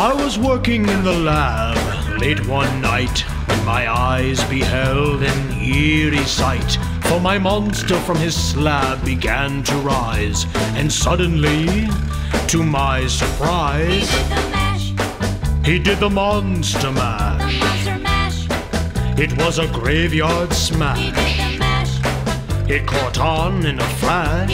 I was working in the lab late one night when my eyes beheld an eerie sight. For my monster from his slab began to rise, and suddenly, to my surprise, he did the monster mash. It was a graveyard smash. It caught on in a flash.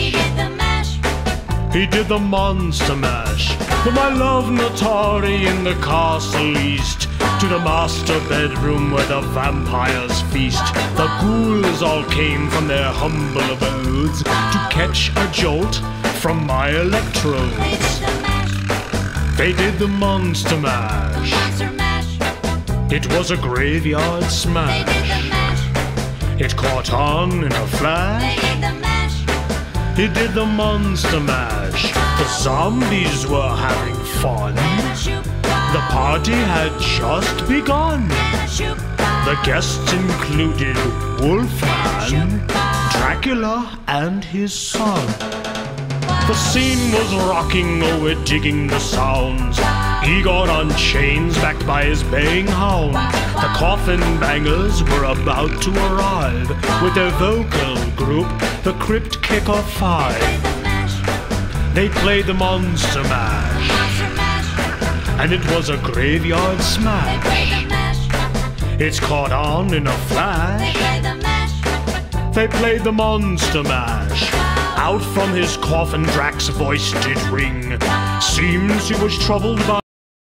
He did the monster mash. But my love Natari in the castle east, to the master bedroom where the vampires feast. The ghouls all came from their humble abodes to catch a jolt from my electrodes. They did the monster mash. It was a graveyard smash. It caught on in a flash. He did the monster mash. The zombies were having fun. The party had just begun. The guests included Wolfman, Dracula, and his son. The scene was rocking, oh, we're digging the sounds. Egon on chains, backed by his baying hound. The coffin bangers were about to arrive with their vocal group, the Crypt Kicker 5. They played the monster mash, and it was a graveyard smash. It's caught on in a flash. They played the monster mash. Out from his coffin Drax's voice did ring. Seems he was troubled by